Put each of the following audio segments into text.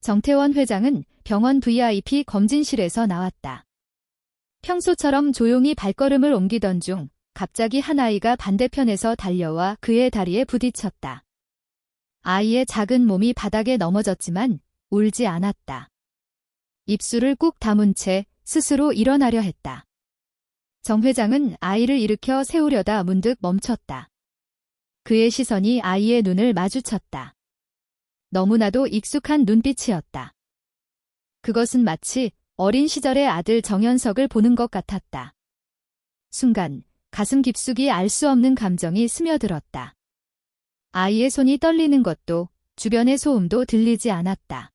정태원 회장은 병원 VIP 검진실에서 나왔다. 평소처럼 조용히 발걸음을 옮기던 중 갑자기 한 아이가 반대편에서 달려와 그의 다리에 부딪혔다. 아이의 작은 몸이 바닥에 넘어졌지만 울지 않았다. 입술을 꾹 다문 채 스스로 일어나려 했다. 정 회장은 아이를 일으켜 세우려다 문득 멈췄다. 그의 시선이 아이의 눈을 마주쳤다. 너무나도 익숙한 눈빛이었다. 그것은 마치 어린 시절의 아들 정현석을 보는 것 같았다. 순간 가슴 깊숙이 알 수 없는 감정이 스며들었다. 아이의 손이 떨리는 것도 주변의 소음도 들리지 않았다.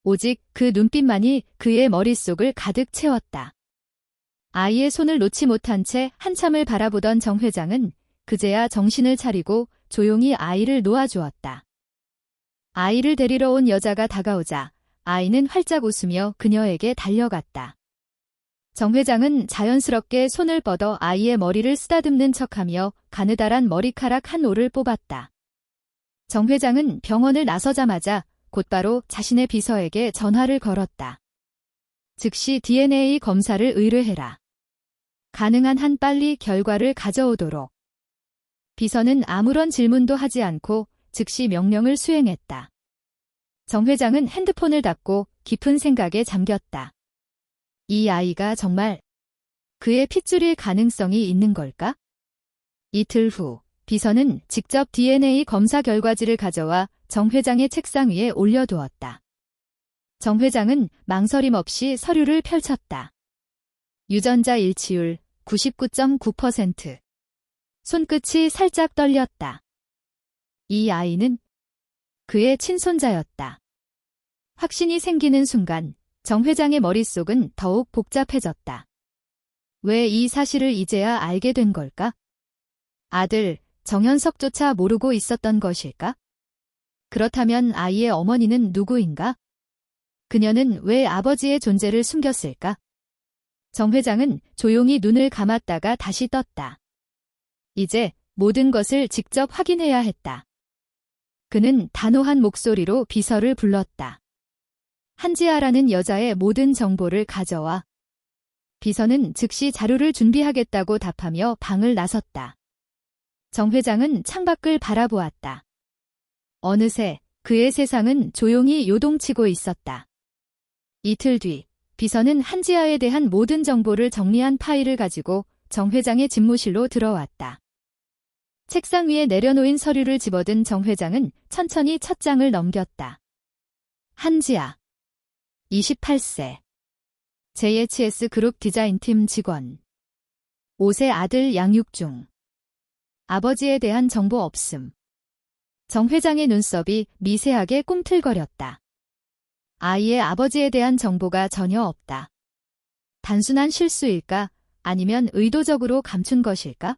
오직 그 눈빛만이 그의 머릿속을 가득 채웠다. 아이의 손을 놓지 못한 채 한참을 바라보던 정 회장은 그제야 정신을 차리고 조용히 아이를 놓아주었다. 아이를 데리러 온 여자가 다가오자 아이는 활짝 웃으며 그녀에게 달려갔다. 정 회장은 자연스럽게 손을 뻗어 아이의 머리를 쓰다듬는 척하며 가느다란 머리카락 한 올을 뽑았다. 정 회장은 병원을 나서자마자 곧바로 자신의 비서에게 전화를 걸었다. 즉시 DNA 검사를 의뢰해라. 가능한 한 빨리 결과를 가져오도록. 비서는 아무런 질문도 하지 않고 즉시 명령을 수행했다. 정 회장은 핸드폰을 닫고 깊은 생각에 잠겼다. 이 아이가 정말 그의 핏줄일 가능성이 있는 걸까? 이틀 후 비서는 직접 DNA 검사 결과지를 가져와 정 회장의 책상 위에 올려두었다. 정 회장은 망설임 없이 서류를 펼쳤다. 유전자 일치율 99.9%. 손끝이 살짝 떨렸다. 이 아이는 그의 친손자였다. 확신이 생기는 순간 정 회장의 머릿속은 더욱 복잡해졌다. 왜 이 사실을 이제야 알게 된 걸까? 아들 정현석조차 모르고 있었던 것일까? 그렇다면 아이의 어머니는 누구인가? 그녀는 왜 아버지의 존재를 숨겼을까? 정 회장은 조용히 눈을 감았다가 다시 떴다. 이제 모든 것을 직접 확인해야 했다. 그는 단호한 목소리로 비서를 불렀다. 한지아라는 여자의 모든 정보를 가져와. 비서는 즉시 자료를 준비하겠다고 답하며 방을 나섰다. 정 회장은 창밖을 바라보았다. 어느새 그의 세상은 조용히 요동치고 있었다. 이틀 뒤 비서는 한지아에 대한 모든 정보를 정리한 파일을 가지고 정 회장의 집무실로 들어왔다. 책상 위에 내려놓인 서류를 집어든 정 회장은 천천히 첫 장을 넘겼다. 한지아 28세 JHS 그룹 디자인팀 직원 5세 아들 양육 중 아버지에 대한 정보 없음. 정 회장의 눈썹이 미세하게 꿈틀거렸다. 아이의 아버지에 대한 정보가 전혀 없다. 단순한 실수일까? 아니면 의도적으로 감춘 것일까?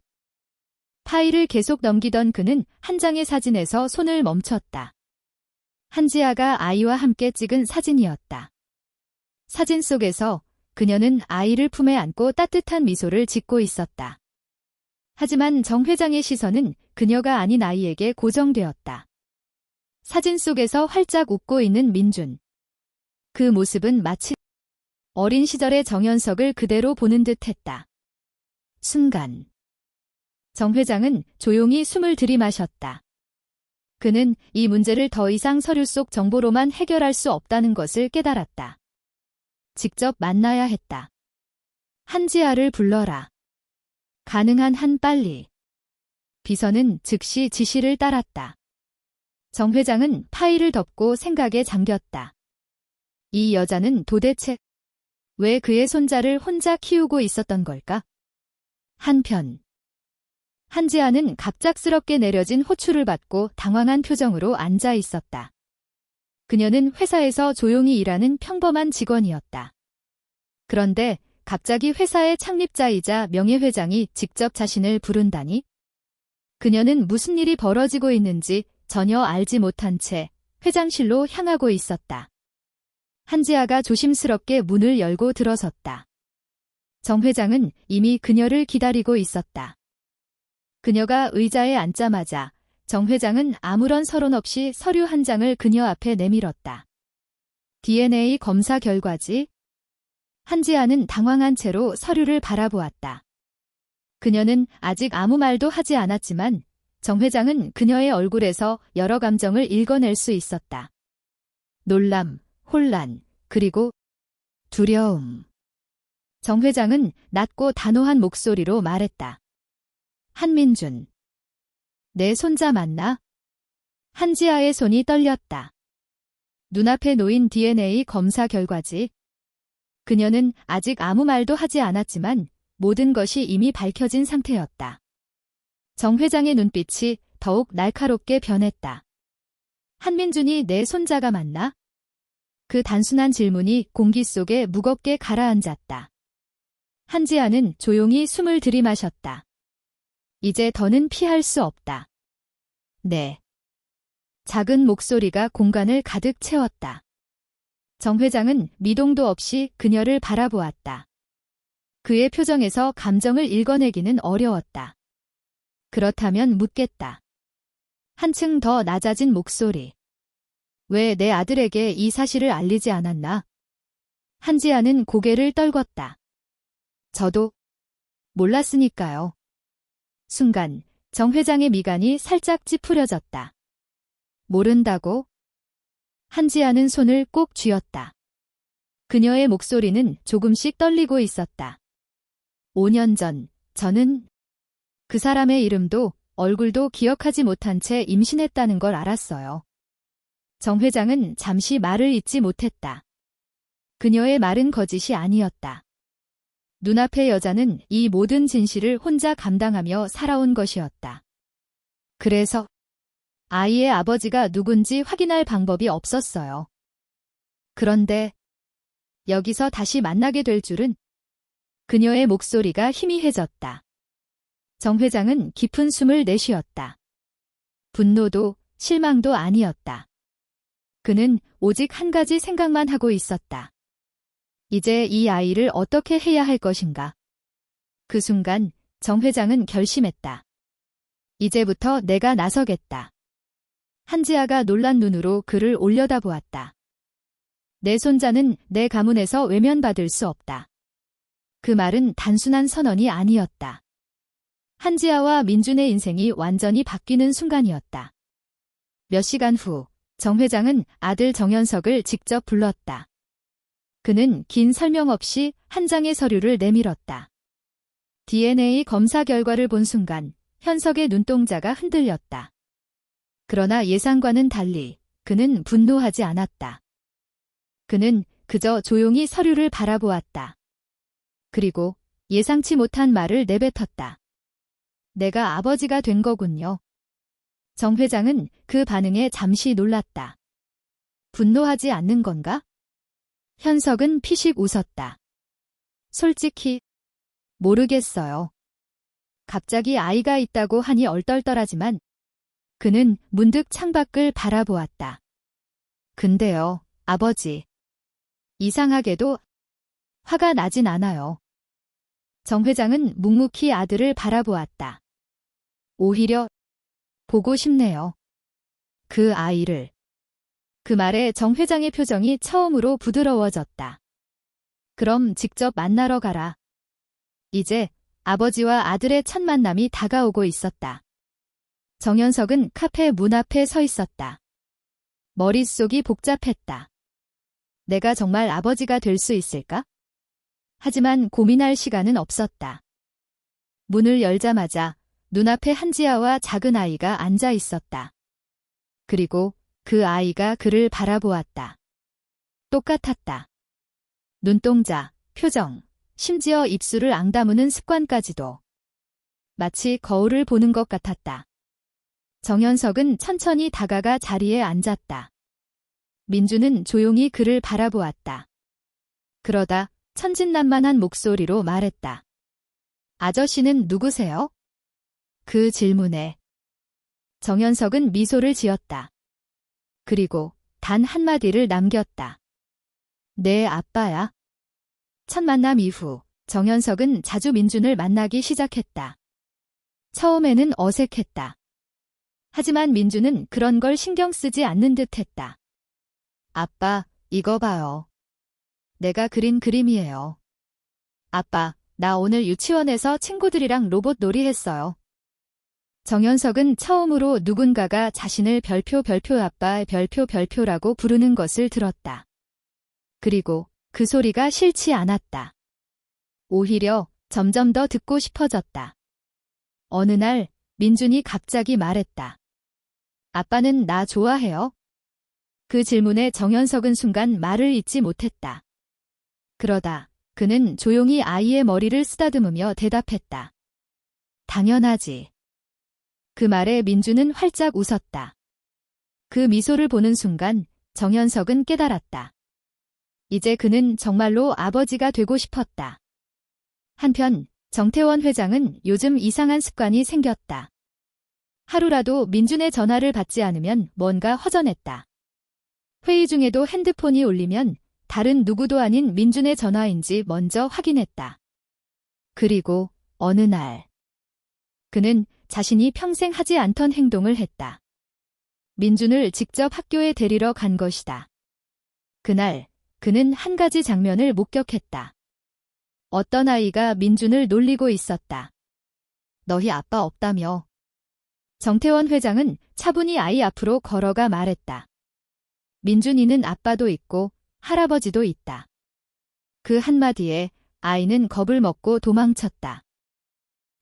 파일을 계속 넘기던 그는 한 장의 사진에서 손을 멈췄다. 한지아가 아이와 함께 찍은 사진이었다. 사진 속에서 그녀는 아이를 품에 안고 따뜻한 미소를 짓고 있었다. 하지만 정 회장의 시선은 그녀가 아닌 아이에게 고정되었다. 사진 속에서 활짝 웃고 있는 민준. 그 모습은 마치 어린 시절의 정현석을 그대로 보는 듯했다. 순간 정 회장은 조용히 숨을 들이마셨다. 그는 이 문제를 더 이상 서류 속 정보로만 해결할 수 없다는 것을 깨달았다. 직접 만나야 했다. 한지아를 불러라. 가능한 한 빨리. 비서는 즉시 지시를 따랐다. 정 회장은 파일을 덮고 생각에 잠겼다. 이 여자는 도대체 왜 그의 손자를 혼자 키우고 있었던 걸까? 한편 한지아는 갑작스럽게 내려진 호출을 받고 당황한 표정으로 앉아 있었다. 그녀는 회사에서 조용히 일하는 평범한 직원이었다. 그런데 갑자기 회사의 창립자이자 명예회장이 직접 자신을 부른다니? 그녀는 무슨 일이 벌어지고 있는지 전혀 알지 못한 채 회장실로 향하고 있었다. 한지아가 조심스럽게 문을 열고 들어섰다. 정 회장은 이미 그녀를 기다리고 있었다. 그녀가 의자에 앉자마자 정 회장은 아무런 서론 없이 서류 한 장을 그녀 앞에 내밀었다. DNA 검사 결과지? 한지아는 당황한 채로 서류를 바라보았다. 그녀는 아직 아무 말도 하지 않았지만 정 회장은 그녀의 얼굴에서 여러 감정을 읽어낼 수 있었다. 놀람, 혼란, 그리고 두려움. 정 회장은 낮고 단호한 목소리로 말했다. 한민준. 내 손자 맞나? 한지아의 손이 떨렸다. 눈앞에 놓인 DNA 검사 결과지. 그녀는 아직 아무 말도 하지 않았지만 모든 것이 이미 밝혀진 상태였다. 정 회장의 눈빛이 더욱 날카롭게 변했다. 한민준이 내 손자가 맞나? 그 단순한 질문이 공기 속에 무겁게 가라앉았다. 한지아는 조용히 숨을 들이마셨다. 이제 더는 피할 수 없다. 네. 작은 목소리가 공간을 가득 채웠다. 정 회장은 미동도 없이 그녀를 바라보았다. 그의 표정에서 감정을 읽어내기는 어려웠다. 그렇다면 묻겠다. 한층 더 낮아진 목소리. 왜 내 아들에게 이 사실을 알리지 않았나? 한지아는 고개를 떨궜다. 저도 몰랐으니까요. 순간 정 회장의 미간이 살짝 찌푸려졌다. 모른다고? 한지아는 손을 꼭 쥐었다. 그녀의 목소리는 조금씩 떨리고 있었다. 5년 전, 저는 그 사람의 이름도 얼굴도 기억하지 못한 채 임신했다는 걸 알았어요. 정 회장은 잠시 말을 잇지 못했다. 그녀의 말은 거짓이 아니었다. 눈앞의 여자는 이 모든 진실을 혼자 감당하며 살아온 것이었다. 그래서 아이의 아버지가 누군지 확인할 방법이 없었어요. 그런데 여기서 다시 만나게 될 줄은. 그녀의 목소리가 희미해졌다. 정 회장은 깊은 숨을 내쉬었다. 분노도 실망도 아니었다. 그는 오직 한 가지 생각만 하고 있었다. 이제 이 아이를 어떻게 해야 할 것인가. 그 순간 정 회장은 결심했다. 이제부터 내가 나서겠다. 한지아가 놀란 눈으로 그를 올려다보았다. 내 손자는 내 가문에서 외면받을 수 없다. 그 말은 단순한 선언이 아니었다. 한지아와 민준의 인생이 완전히 바뀌는 순간이었다. 몇 시간 후, 정 회장은 아들 정현석을 직접 불렀다. 그는 긴 설명 없이 한 장의 서류를 내밀었다. DNA 검사 결과를 본 순간 현석의 눈동자가 흔들렸다. 그러나 예상과는 달리 그는 분노하지 않았다. 그는 그저 조용히 서류를 바라보았다. 그리고 예상치 못한 말을 내뱉었다. 내가 아버지가 된 거군요. 정 회장은 그 반응에 잠시 놀랐다. 분노하지 않는 건가? 현석은 피식 웃었다. 솔직히 모르겠어요. 갑자기 아이가 있다고 하니 얼떨떨하지만 그는 문득 창밖을 바라보았다. 근데요, 아버지. 이상하게도 화가 나진 않아요. 정 회장은 묵묵히 아들을 바라보았다. 오히려 보고 싶네요. 그 아이를. 그 말에 정 회장의 표정이 처음으로 부드러워졌다. 그럼 직접 만나러 가라. 이제 아버지와 아들의 첫 만남이 다가오고 있었다. 정현석은 카페 문 앞에 서 있었다. 머릿속이 복잡했다. 내가 정말 아버지가 될 수 있을까? 하지만 고민할 시간은 없었다. 문을 열자마자 눈앞에 한지아와 작은 아이가 앉아 있었다. 그리고 그 아이가 그를 바라보았다. 똑같았다. 눈동자, 표정, 심지어 입술을 앙다무는 습관까지도. 마치 거울을 보는 것 같았다. 정현석은 천천히 다가가 자리에 앉았다. 민주는 조용히 그를 바라보았다. 그러다 천진난만한 목소리로 말했다. 아저씨는 누구세요? 그 질문에 정현석은 미소를 지었다. 그리고 단 한마디를 남겼다. 내 아빠야. 첫 만남 이후 정현석은 자주 민준을 만나기 시작했다. 처음에는 어색했다. 하지만 민준은 그런 걸 신경 쓰지 않는 듯 했다. 아빠, 이거 봐요. 내가 그린 그림이에요. 아빠, 나 오늘 유치원에서 친구들이랑 로봇 놀이 했어요. 정현석은 처음으로 누군가가 자신을 별표 아빠 별표라고 부르는 것을 들었다. 그리고 그 소리가 싫지 않았다. 오히려 점점 더 듣고 싶어졌다. 어느 날 민준이 갑자기 말했다. 아빠는 나 좋아해요? 그 질문에 정현석은 순간 말을 잇지 못했다. 그러다 그는 조용히 아이의 머리를 쓰다듬으며 대답했다. 당연하지. 그 말에 민준은 활짝 웃었다. 그 미소를 보는 순간 정현석은 깨달았다. 이제 그는 정말로 아버지가 되고 싶었다. 한편 정태원 회장은 요즘 이상한 습관이 생겼다. 하루라도 민준의 전화를 받지 않으면 뭔가 허전했다. 회의 중에도 핸드폰이 울리면 다른 누구도 아닌 민준의 전화인지 먼저 확인했다. 그리고 어느 날 그는 자신이 평생 하지 않던 행동을 했다. 민준을 직접 학교에 데리러 간 것이다. 그날 그는 한 가지 장면을 목격했다. 어떤 아이가 민준을 놀리고 있었다. 너희 아빠 없다며. 정태원 회장은 차분히 아이 앞으로 걸어가 말했다. 민준이는 아빠도 있고 할아버지도 있다. 그 한마디에 아이는 겁을 먹고 도망쳤다.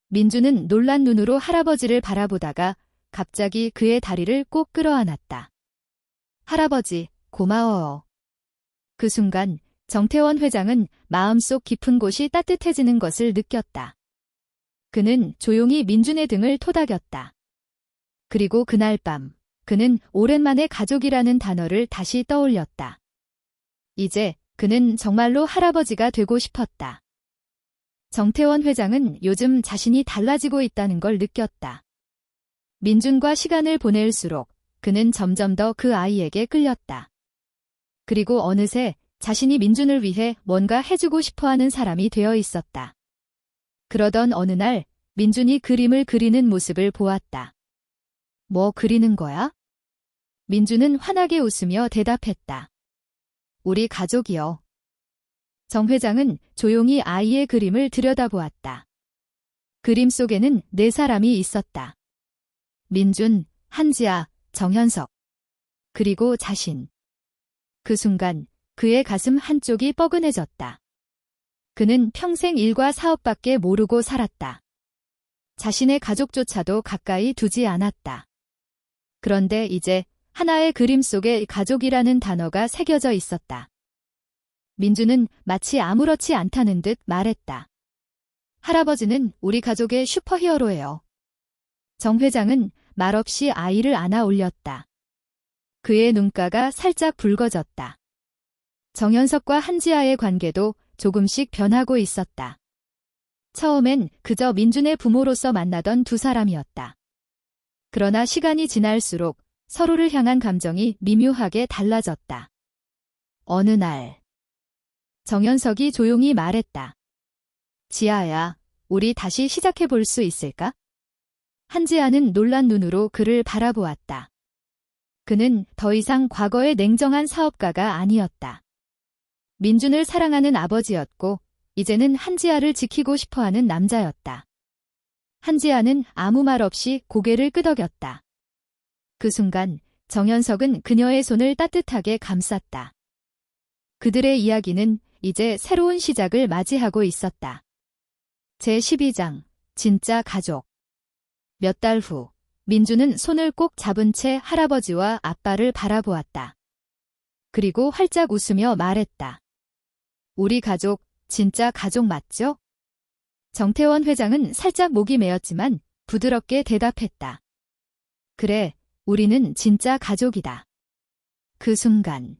민준은 놀란 눈으로 할아버지를 바라보다가 갑자기 그의 다리를 꼭 끌어안았다. 할아버지, 고마워요. 그 순간 정태원 회장은 마음속 깊은 곳이 따뜻해지는 것을 느꼈다. 그는 조용히 민준의 등을 토닥였다. 그리고 그날 밤 그는 오랜만에 가족이라는 단어를 다시 떠올렸다. 이제 그는 정말로 할아버지가 되고 싶었다. 정태원 회장은 요즘 자신이 달라지고 있다는 걸 느꼈다. 민준과 시간을 보낼수록 그는 점점 더 그 아이에게 끌렸다. 그리고 어느새 자신이 민준을 위해 뭔가 해주고 싶어하는 사람이 되어 있었다. 그러던 어느 날 민준이 그림을 그리는 모습을 보았다. 뭐 그리는 거야? 민준은 환하게 웃으며 대답했다. 우리 가족이요. 정 회장은 조용히 아이의 그림을 들여다보았다. 그림 속에는 4사람이 있었다. 민준, 한지아, 정현석, 그리고 자신. 그 순간 그의 가슴 한쪽이 뻐근해졌다. 그는 평생 일과 사업밖에 모르고 살았다. 자신의 가족조차도 가까이 두지 않았다. 그런데 이제 하나의 그림 속에 가족이라는 단어가 새겨져 있었다. 민준은 마치 아무렇지 않다는 듯 말했다. 할아버지는 우리 가족의 슈퍼히어로예요. 정 회장은 말없이 아이를 안아 올렸다. 그의 눈가가 살짝 붉어졌다. 정현석과 한지아의 관계도 조금씩 변하고 있었다. 처음엔 그저 민준의 부모로서 만나던 2사람이었다. 그러나 시간이 지날수록 서로를 향한 감정이 미묘하게 달라졌다. 어느 날 정현석이 조용히 말했다. 지아야, 우리 다시 시작해 볼 수 있을까? 한지아는 놀란 눈으로 그를 바라보았다. 그는 더 이상 과거의 냉정한 사업가가 아니었다. 민준을 사랑하는 아버지였고 이제는 한지아를 지키고 싶어하는 남자였다. 한지아는 아무 말 없이 고개를 끄덕였다. 그 순간 정현석은 그녀의 손을 따뜻하게 감쌌다. 그들의 이야기는 이제 새로운 시작을 맞이하고 있었다. 제12장 진짜 가족. 몇 달 후 민준은 손을 꼭 잡은 채 할아버지와 아빠를 바라보았다. 그리고 활짝 웃으며 말했다. 우리 가족 진짜 가족 맞죠? 정태원 회장은 살짝 목이 메었지만 부드럽게 대답했다. 그래, 우리는 진짜 가족이다. 그 순간